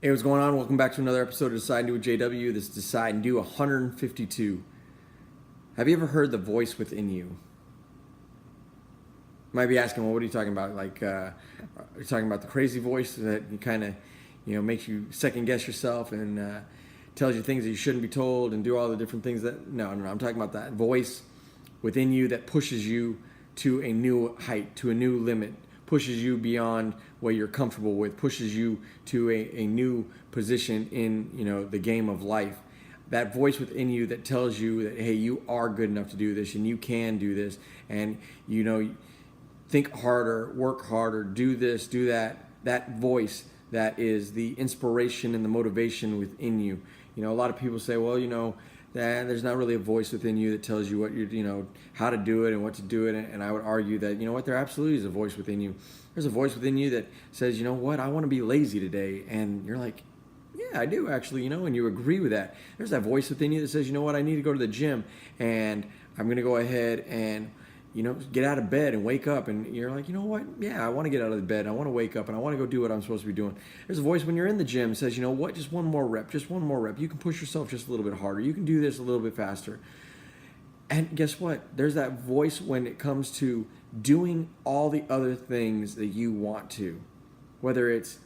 Hey, what's going on? Welcome back to another episode of Decide and Do with JW. This is Decide and Do 152. Have you ever heard the voice within you? You might be asking, well, what are you talking about? Are you talking about the crazy voice that you kind of, makes you second guess yourself and tells you things that you shouldn't be told and do all the different things that, no, I'm talking about that voice within you that pushes you to a new height, to a new limit, pushes you beyond what you're comfortable with, pushes you to a new position in the game of life. That voice within you that tells you that, hey, you are good enough to do this and you can do this, and think harder, work harder, do this, do that. That voice that is the inspiration and the motivation within you. A lot of people say, well, that there's not really a voice within you that tells you what how to do it and what to do it. And I would argue that, there absolutely is a voice within you. There's a voice within you that says, I want to be lazy today. And you're like, yeah, I do actually, and you agree with that. There's that voice within you that says, I need to go to the gym and I'm going to go ahead and, get out of bed and wake up. And you're like, yeah, I want to get out of the bed. I want to wake up and I want to go do what I'm supposed to be doing. There's a voice when you're in the gym that says, just one more rep, just one more rep. You can push yourself just a little bit harder. You can do this a little bit faster. And guess what? There's that voice when it comes to doing all the other things that you want to, whether it's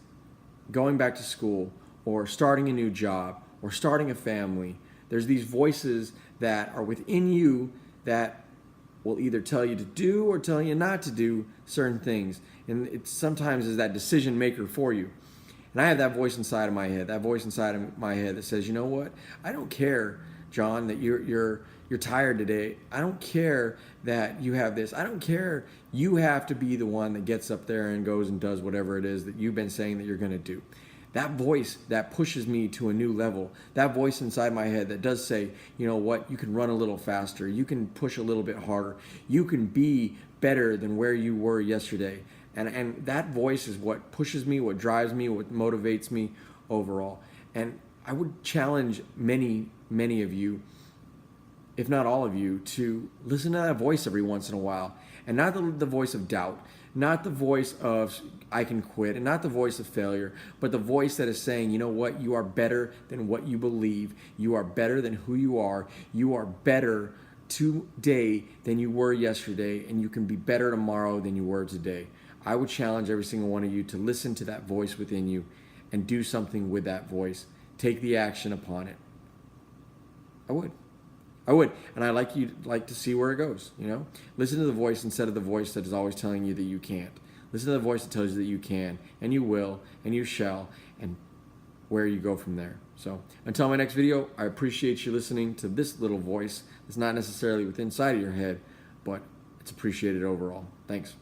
going back to school or starting a new job or starting a family. There's these voices that are within you that will either tell you to do or tell you not to do certain things. And it sometimes is that decision maker for you. And I have that voice inside of my head, that says, I don't care, John, that you're tired today. I don't care that you have this. I don't care. You have to be the one that gets up there and goes and does whatever it is that you've been saying that you're going to do. That voice that pushes me to a new level, that voice inside my head that does say, you can run a little faster, you can push a little bit harder, you can be better than where you were yesterday. And that voice is what pushes me, what drives me, what motivates me overall. And I would challenge many, many of you, if not all of you, to listen to that voice every once in a while. And not the voice of doubt, not the voice of I can quit, and not the voice of failure, but the voice that is saying, you are better than what you believe. You are better than who you are. You are better today than you were yesterday, and you can be better tomorrow than you were today. I would challenge every single one of you to listen to that voice within you and do something with that voice. Take the action upon it. I would, and I'd like to see where it goes. Listen to the voice instead of the voice that is always telling you that you can't. Listen to the voice that tells you that you can, and you will, and you shall, and where you go from there. So until my next video, I appreciate you listening to this little voice. It's not necessarily within inside of your head, but it's appreciated overall. Thanks.